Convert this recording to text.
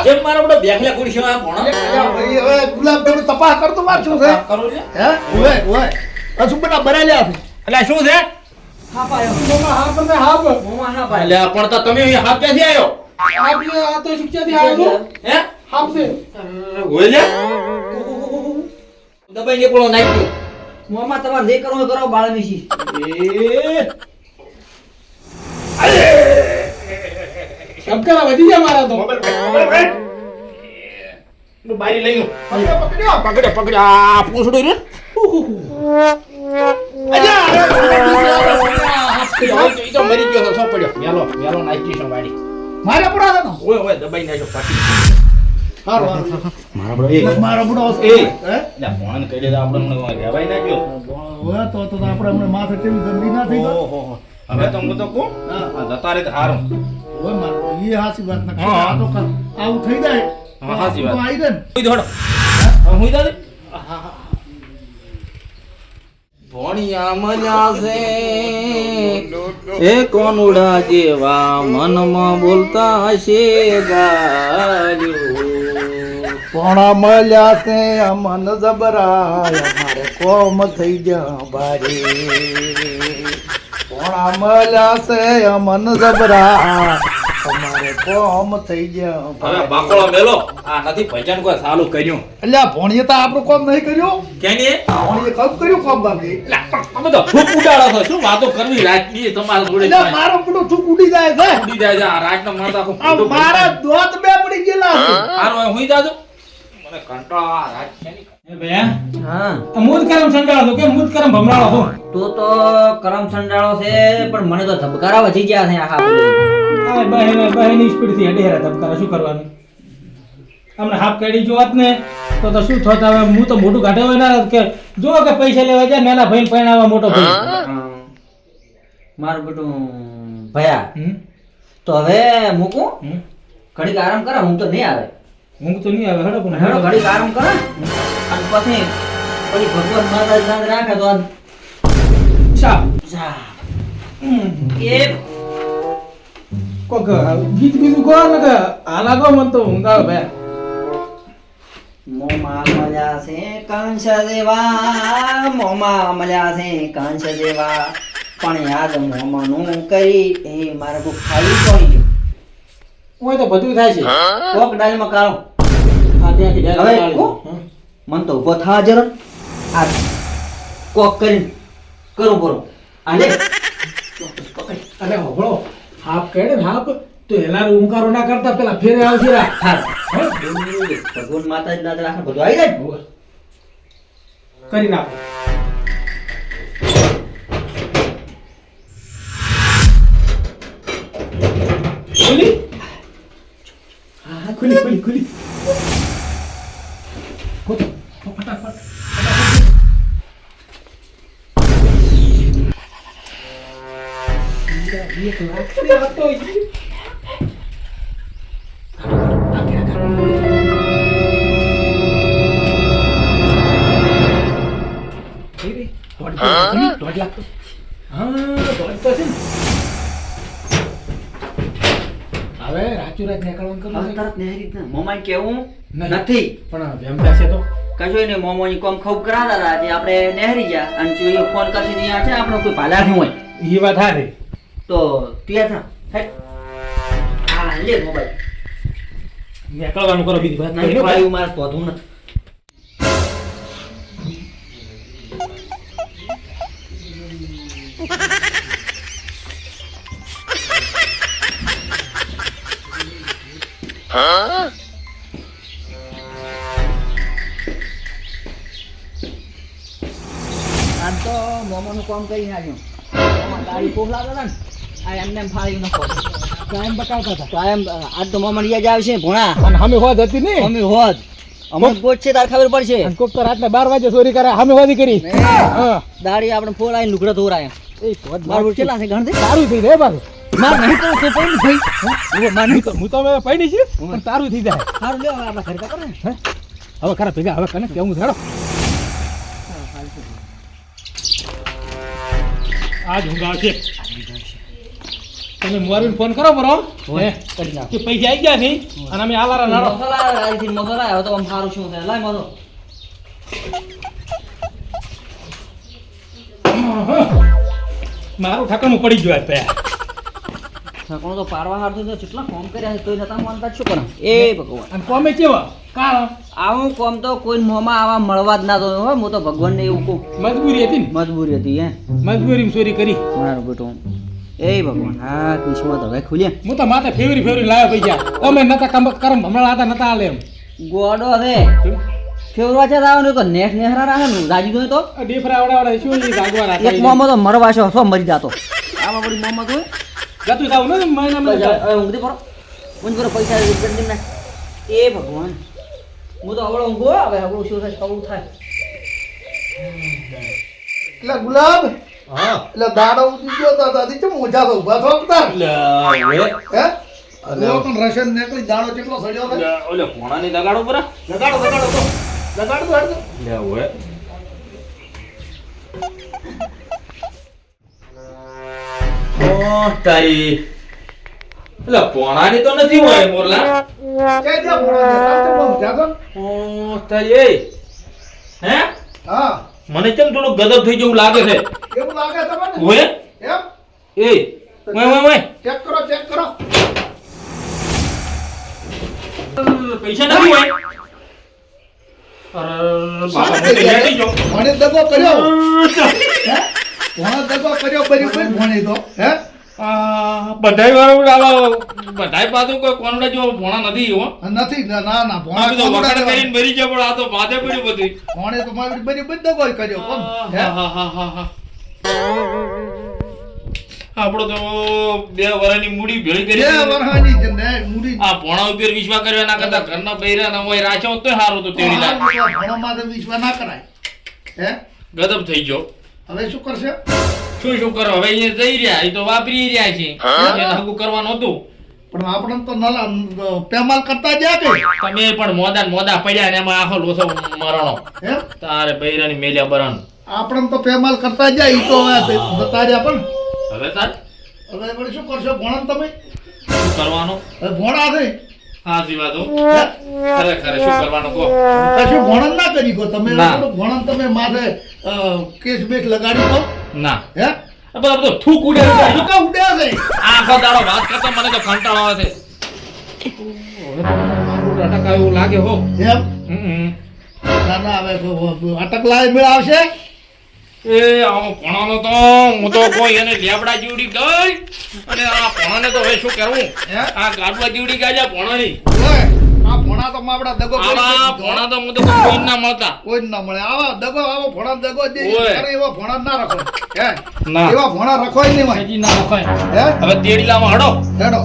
જેમ મારો બડો બેખલા કુડી છે આ ભણો ભાઈ હવે ગુલાબ જામુન તપાસ કર તો માર શું છે કરો છે હે ઓય આ શું બટા ભરાલ્યા છે એટલે શું છે હાપ આયો મોમાં હા પર હાપ મોમાં હાપ આયો એટલે પણ તો તમે અહીં હાથ ક્યાંથી આવ્યો આપને આ તો શિક્ષાથી આવ્યો હે હાપ છે હોય લે દબાઈ નીકળો નાખ્યો મોમાં તમારે જે કરવો એ કરો બાળ મિશી શબકરા વધી ગયા મારા તો બારી લઈ પકડ્યો પકડે આ પૂછડો રે ઈ તો મરી ગયો સો પડ્યો મેલો નાખી છે વાડી મારે પડા છે ઓય દબાઈ નાખ્યો પાટી હારો મારા બડો એ મારો બડો એ હે એટલે ફોન કરી દે આપણે દબાઈ નાખ્યો ઓય તો આપણે હમણાં માથે કેવી જલ્દી ના થઈ ગયો ઓહો હવે તો હું તો કહું જતા રે હારું ઓય મારો એ હાસી વાત ના હા. આ તો આવું થઈ જાય હા, હાચી વાત. તો આઈ દે ને હુઈ દોડ હુઈ દોડ ભણિયા મજા છે એ કોનુડા જેવા મનમાં બોલતા હશે ગાલ્યો પોણા મળ્યા છે અમન જબરાય અમારે કોમ થઈ ગયા ભારે પોણા મળ્યા છે અમન જબરાય અમારે કોમ થઈ ગયા હવે બાકોળો મેલો આ નથી ભજન કોઈ સાલું કર્યું એટલે ભણીએ તો આપણું કોમ નહીં કર્યું કેની ભણીએ કબ કર્યું કોમ બાકી તમે તો ફૂક ઉડાડો છો શું વાતો કરવી રાજની તમારા જોડે એટલે મારો બધું થૂક ઉડી જાય છે ઉડી જાય છે આ રાજનો મારતા આ મારા દોત બે પડી ગયેલા છે હારો હુઈ જાજો મને કંટાળો આ રાજ છે ની હા મૂદ કરમ સંડાળો કે મૂદ કરમ ભમરાળો છો તો કરમ સંડાળો છે પણ મને તો ધબકારા વધી ગયા છે આ આ બહેની સ્પીડ થી હેડેરા ધબકારા શું કરવાનું અમને હાફ કાઢી જોત ને તો શું થોત હવે હું તો મોટું કાઢે હોય ના કે જો કે પૈસા લેવા જાય નાના ભાઈ પરણાવવા મોટો ભાઈ મારું બેટું ભયા હમ? તો હવે મૂકું હમ? ઘડીક આરામ કરે હું તો નહીં આવે ઊંઘ તો નહીં આવે હેડો પણ હેડો હેડો ઘડીક આરામ કરે અને પછી ભગવાન માતા નાદ રાખે તો આ ચા જા. એ કોક ગીત બીજું કહો ને કે આ લાગો મને તો ઊંઘ આવે ભાઈ મોમાં મળ્યા છે કંસ દેવા મોમાં મળ્યા છે કંસ દેવા પણ યાદ મોમાનું કરી એ મારે કોઈ ખાલી પડી ગયું ઓય તો બધું થાય છે કોક ડાલમાં કાળો આ ત્યાં કે હવે કો? મન તો ઉભો થા જરા આ કોક કરીને કરું બરો આલે અરે હોબળો હાફ કાઢે ને હાફ તો એલા ઊંકારો ના કરતા પેલા ફેરે આવશે રા હાર ભગવાન માતાજી નાદ રાખે બધું આવી જાય ને? કરી નાખો ખુલી હા ખુલી ખુલી ખુલી ખોટો ફટાફટ એક લાખ તો હવે રાચુરાજ નીકળવાનું કરવું હવે છે. તરત નહેરી જ મોમાઈ કેવું નહીં. નથી પણ વેમતા છે તો કશું નહીં મોમોની કોમ ખૂબ કરાતા હતા આજે આપણે નહેરી ગયા અને જો ફોન કરશે નહીં આ છે આપણો કોઈ ભાલા નહીં હોય એ વાત હારી તો તૈયાર થા હેટ. હા લે મોબાઈલ નીકળવાનું કરો બીજી વાત નહીં ફાળ્યું મારે પોધું નથી આમ તો મોમોનું કામ કરી નાખ્યું મોમા દાઢી ખૂબ લાગતા હતા ને આ એમને એમ ફાળી નાખો કાયમ બતાવતા હતા કાયમ આજ તો મોમણ યાદ આવશે ભોણા અને અમે હોદ હતી ને અમે હોત અમુક ગોચ છે તાર ખબર પડશે અને કોક તો રાતના 12 વાગે ચોરી કરે અમે હોદી કરી હા દાઢી આપણે ફોડાઈને લુગડા ધોરાય એ હોદ મારું કેટલા છે ગણતી તારું થઈ જાય બાબુ માર નહીં તો તે પૈણ થઈ માર નહીં તો હું તો હવે પૈણી છે પણ તારું થઈ જાય સારું લ્યો આપણે ઘર કા કરે હવે ખરા ભેગા હવે કને કેવું હેડો આજ ઊંઘ આવશે તમે મોરબી ફોન કરો બરો હોય, કરી નાખો. કે પૈસા આવી ગયા છે અને અમે આલારા નાડો મસાલા આવીથી મસાલા આવ્યો તો આમ સારું શું થાય લાય મસો મારું ઠાકણું પડી ગયું આજ પયા ઠાકોણ તો પાડવા હારતું તો કેટલા કોમ કર્યા છે તોય નતા માનતા શું કરે એ ભગવાન અને કોમે કેવા કાળો આવું કોમ તો કોઈ મોંમાં આવા મળવા જ ના દો હો હું તો ભગવાનને એવું કહું મજબૂરી હતી ને મજબૂરી હતી હે મજબૂરીમાં ચોરી કરી મારો બેટો એ ભગવાન હા કિસ્મત હવે ખુલ્યા હું તો માથે ફેવરી લાવ્યા પૈસા અમે નતા કરમ હમણાં હતા નતા આલે એમ ગોડો છે ફેવરવા છે આવવાનું તો નેટ નેહરા રાખે ને રાજી જોઈ તો ડીફરા આવડા શું એ ગાગવા એક રાખે મોંમાં તો મરવા છો સો મરી જાતો આમાં પડી મોંમાં તો ગતું થાવ ને મહિનામાં ઊંઘી પડો ઊંઘ કરો પૈસા ગંદી ના એ ભગવાન હું તો હવે ઊંઘો હવે હવે શું થાય કવું થાય એટલે ગુલાબ હા એટલે દાડો ઉડી ગયો તો દાદી ચમ મોજા તો ઉભા થો કતા લે હવે હે અલ્યો પણ રશન નીકળી દાડો કેટલો સડ્યો છે ઓલે પોણાની દગાડો પર લગાડો તો લગાડો તો હાડો લે હવે ઓ તારી એટલે પોણાની તો નથી હોય મોરલા કે જે મોડા છે મોજા તો ઓ તારી એ હે હા મને કેમ થોડું ગદબ થઈ જેવું લાગે છે કેવું લાગે તમને ઓય એમ એ ઓય ચેક કરો પૈસા નથી હોય અરે બાપા હું તો લેટી જો મને દગો કર્યો હે ભણા દગો કર્યો બરી કોઈ ભણી તો હે બધાય વાળો આવા બધાય પાછું કોઈ કોનડા જેવો ભોણા નથી હો નથી ના ના આ તો વખાણ ભણા કરીને ભરી જાય પણ આ તો માથે પડ્યું બધું ભણે તો મારી બરી બધી દગો કર્યો કોણ હે હા આપણો તો 2 વર્ષની મૂડી ભેળી કરી બે વરહાની જ ને મૂડી આ ભોણા ઉપર વિશ્વાસ કર્યો ના કરતા ઘરના બૈરા ના હોય રાખ્યો તો સારું તો તેડી લાગે ભણોમાં તો વિશ્વાસ ના કરાય હે ગદબ થઈ ગયો હવે શું કરશે શું કરો હવે અહીંયા જઈ રહ્યા એ તો વાપરી રહ્યા છે એને હગું કરવાનું હતું પણ આપણે તો નલા પેમાલ કરતા જ્યાં કે તમે પણ મોદા પડ્યા ને એમાં આખો લોસો મરણો હે તારે બૈરાની મેલ્યા બરણ આપણે તો પેમાલ કરતા જાય ઈ તો હવે બતા રહ્યા પણ હવે તાર હવે વળી શું કરશો ભણન તમે શું કરવાનું હવે ભણા થઈ હા જીવાતો ખરેખર શું કરવાનું કહો કશું ભણન ના કરી ગો તમે ના. થોડું ભણન તમે માથે કેસ બેસ લગાડી દો ના હે આ બધું થૂક ઉડે શું કા ઉડ્યા છે આખો દાડો વાત કરતો મને તો કંટાળો આવે છે મારું અટકાવ એવું લાગે હો એમ ના ના હવે તો અટકલા મેળ આવશે એ આવો ભણાનો તો હું તો કોઈ એને લેબડા જીવડી ગઈ અને આ ભણાને તો હવે શું કરવું હે આ ગાડવા જીવડી ગાજ્યા ભણાની ઓય, આ ભણા તો માબડા દગો કરી આવા દીધો. ભણા તો હું તો કોઈ ના મળતા કોઈ જ ના મળે આવા દગો આવો ભણા દગો જે ઓય. કરે એવા ભણા ના રાખો હે ના. એવા ભણા રખોય નહીં હોય હજી ના નખાય હે હવે તેડી લાવો હડો હેડો